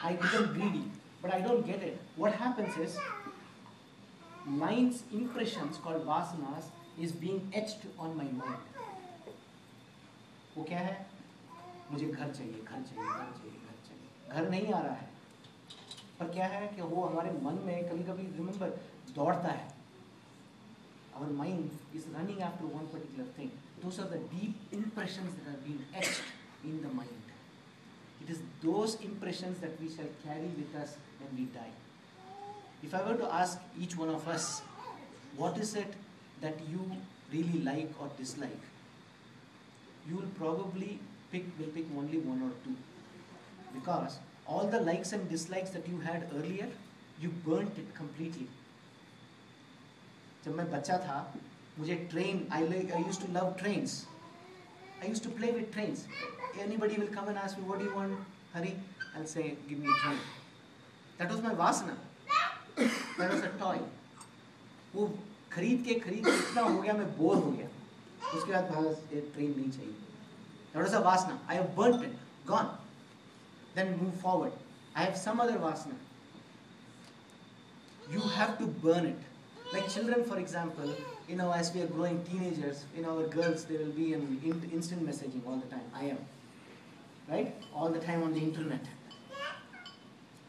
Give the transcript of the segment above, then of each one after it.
I become greedy, but I don't get it. What happens is, lines, impressions called vasanas is being etched on my mind. वो क्या है? मुझे घर चाहिए, घर चाहिए, घर चाहिए, घर चाहिए. घर नहीं आ रहा है, पर क्या है कि वो हमारे मन में कभी-कभी remember दौड़ता है. Our mind is running after one particular thing. Those are the deep impressions that have been etched in the mind. It is those impressions that we shall carry with us when we die. If I were to ask each one of us, what is it that you really like or dislike? You will probably pick only one or two. Because all the likes and dislikes that you had earlier, you burnt it completely. जब मैं बच्चा था, मुझे train, I used to love trains. I used to play with trains. Anybody will come and ask me, what do you want, Hari? I'll say, give me a train. That was my vasana. That was a toy. वो खरीद के इतना हो गया, मैं bore हो गया. उसके बाद बस ये ट्रेन नहीं चाहिए. That was a vasana. I have burnt it, gone. Then move forward. I have some other vasana. You have to burn it. Like children, for example, as we are growing teenagers, our girls, they will be in instant messaging all the time. I am. Right? All the time on the internet.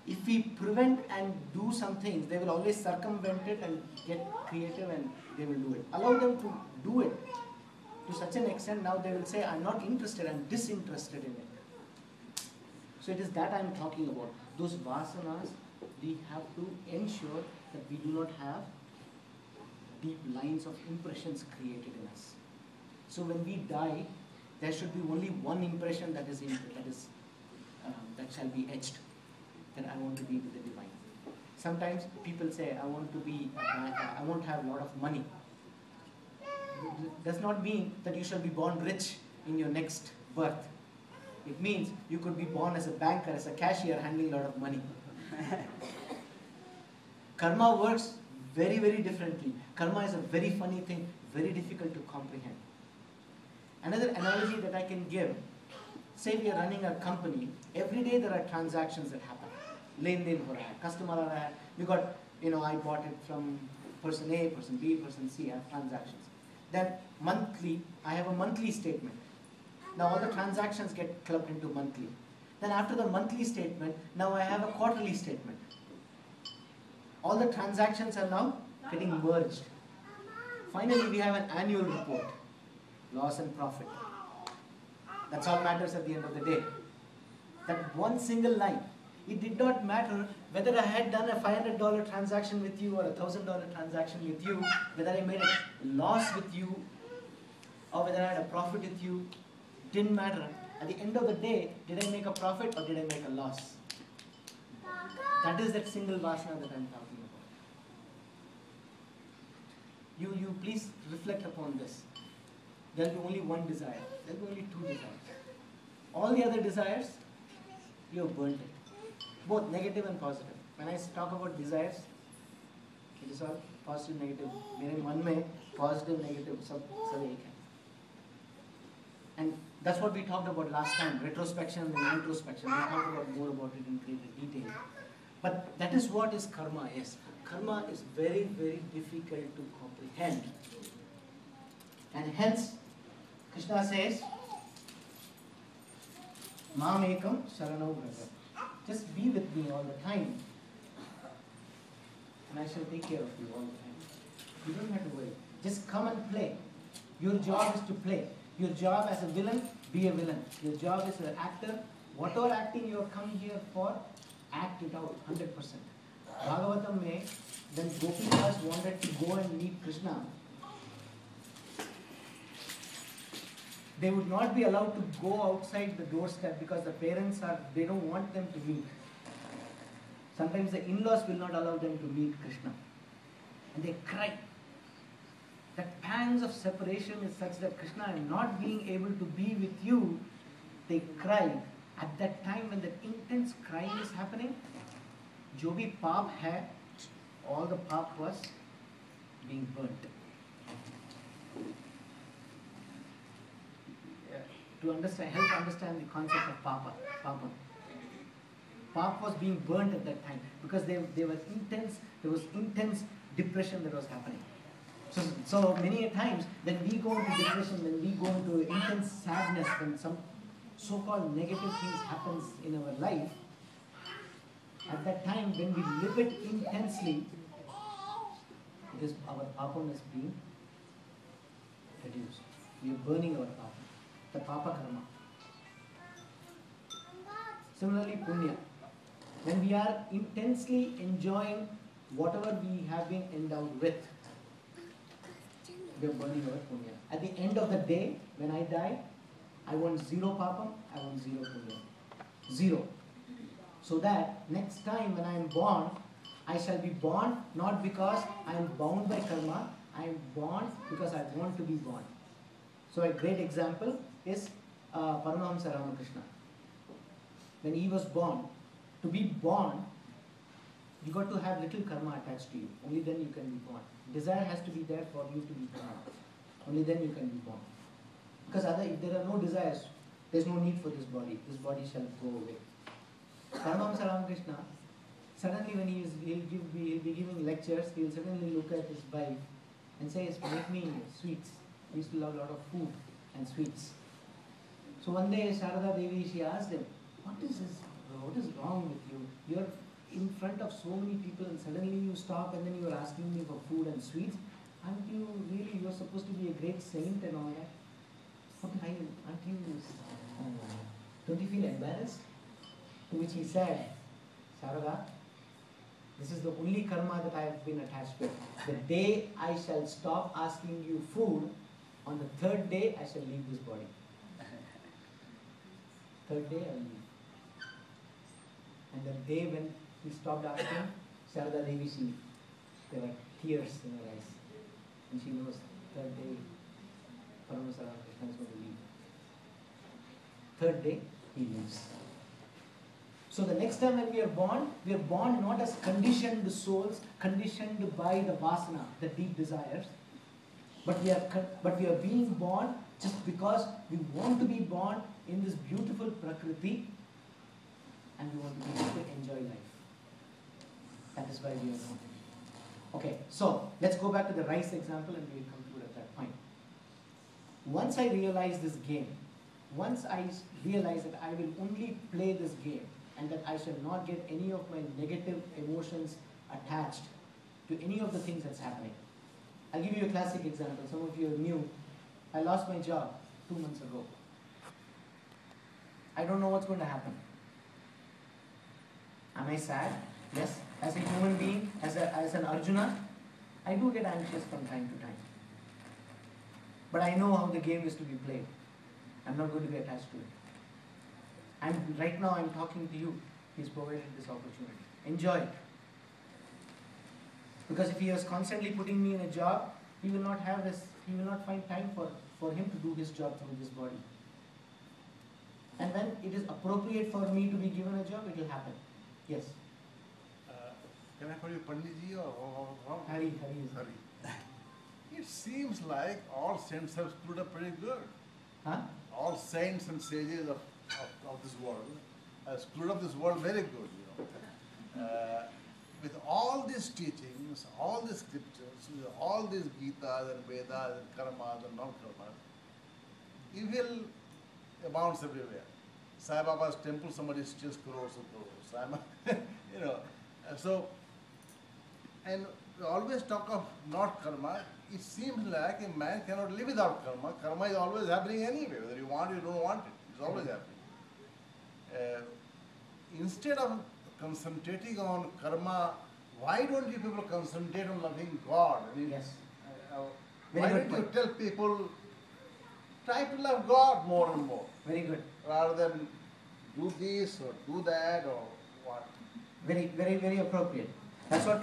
If we prevent and do some things, they will always circumvent it and get creative and they will do it. Allow them to do it to such an extent, now they will say, I'm not interested, I'm disinterested in it. So it is that I'm talking about. Those vasanas, we have to ensure that we do not have deep lines of impressions created in us. So when we die, there should be only one impression that shall be etched. That I want to be with the divine. Sometimes people say, I want to have a lot of money. Does not mean that you shall be born rich in your next birth. It means you could be born as a banker, as a cashier, handling a lot of money. Karma works very, very differently. Karma is a very funny thing, very difficult to comprehend. Another analogy that I can give, say we are running a company, every day there are transactions that happen. Len-den ho raha hai, customer aa raha hai. We got, I bought it from person A, person B, person C, I have transactions. Then monthly, I have a monthly statement. Now all the transactions get clubbed into monthly. Then after the monthly statement, now I have a quarterly statement. All the transactions are now getting merged. Finally, we have an annual report, loss and profit. That's all matters at the end of the day. That one single line. It did not matter whether I had done a $500 transaction with you or a $1,000 transaction with you, whether I made a loss with you or whether I had a profit with you. Didn't matter. At the end of the day, did I make a profit or did I make a loss? That is that single vasana that I'm talking about. You please reflect upon this. There will be only one desire. There will be only two desires. All the other desires, you have burnt it. Both negative and positive. When I talk about desires, it is all positive, negative. मेरे मन में positive, negative सब एक है. And that's what we talked about last time, retrospection and introspection. We'll talk more about it in greater detail. But that is what is karma is. Karma is very, very difficult to comprehend. And hence, Krishna says, Mam ekam sharanam vraja. Just be with me all the time. And I shall take care of you all the time. You don't have to worry. Just come and play. Your job is to play. Your job as a villain, be a villain. Your job as an actor, whatever acting you are coming here for, act it out 100%. Bhagavatam mein, when Gopikas wanted to go and meet Krishna, they would not be allowed to go outside the doorstep because the parents they don't want them to meet. Sometimes the in-laws will not allow them to meet Krishna. And they cry. That pangs of separation is such that Krishna, I'm not being able to be with you, they cry. At that time when that intense crying is happening, jo bhi paap hai, all the paap was being burnt. To understand, help understand the concept of papa. Park was being burnt at that time because there was intense depression that was happening. So many a times when we go into depression, when we go into intense sadness, when some so-called negative things happens in our life, at that time when we live it intensely, it is our papam is being reduced. We are burning our papa, the papa karma. Similarly, punya. When we are intensely enjoying whatever we have been endowed with, we are burning our punya. At the end of the day, when I die, I want 0 papam, I want 0 punya. 0. So that next time when I am born, I shall be born not because I am bound by karma, I am born because I want to be born. So a great example is Paramahamsa Ramakrishna. When he was born, to be born, you got to have little karma attached to you. Only then you can be born. Desire has to be there for you to be born. Only then you can be born. Because if there are no desires, there is no need for this body. This body shall go away. Paramahamsa Ramakrishna, suddenly when he'll be giving lectures, he'll suddenly look at his wife and say, make me sweets. He used to love a lot of food and sweets. So one day Sharada Devi, she asked him, what is this? What is wrong with you? You're in front of so many people and suddenly you stop and then you're asking me for food and sweets. Aren't you really, you're supposed to be a great saint and all that? Don't you feel embarrassed? To which he said, Sharada, this is the only karma that I have been attached with. The day I shall stop asking you food, on the 3rd day I shall leave this body. 3rd day I will leave. And the day when he stopped asking, Sharada Devi, there were tears in her eyes. And she knows 3rd day Paramahamsa Ramakrishna is going to leave. 3rd day he leaves. So the next time when we are born not as conditioned souls, conditioned by the vasana, the deep desires, but we are being born just because we want to be born in this beautiful prakriti and we want to be able to enjoy life. That is why we are born. Okay, so let's go back to the rice example and we will conclude at that point. Once I realize this game, once I realize that I will only play this game and that I shall not get any of my negative emotions attached to any of the things that's happening. I'll give you a classic example. Some of you are new. I lost my job 2 months ago. I don't know what's going to happen. Am I sad? Yes. As a human being, as an Arjuna, I do get anxious from time to time. But I know how the game is to be played. I'm not going to be attached to it. And right now I'm talking to you. He's provided this opportunity. Enjoy it. Because if he was constantly putting me in a job, he will not have this, he will not find time for him to do his job through this body. And when it is appropriate for me to be given a job, it will happen. Yes. Can I call you Panditji or Hari. It seems like all saints have screwed up pretty good. Huh? All saints and sages of this world have screwed up this world very good, you know. With all these teachings, all these scriptures, with all these Gitas and Vedas and Karmas and non-Karmas, evil abounds everywhere. Sai Baba's temple, somebody steals crores of crores. You know, so, and we always talk of not karma. It seems like a man cannot live without karma. Karma is always happening anyway, whether you want it or you don't want it. It's always happening. Instead of concentrating on karma, why don't you people concentrate on loving God? I mean, Yes. Why don't you tell people, try to love God more and more? Very good. Rather than do this or do that or what? Very, very, very appropriate. That's what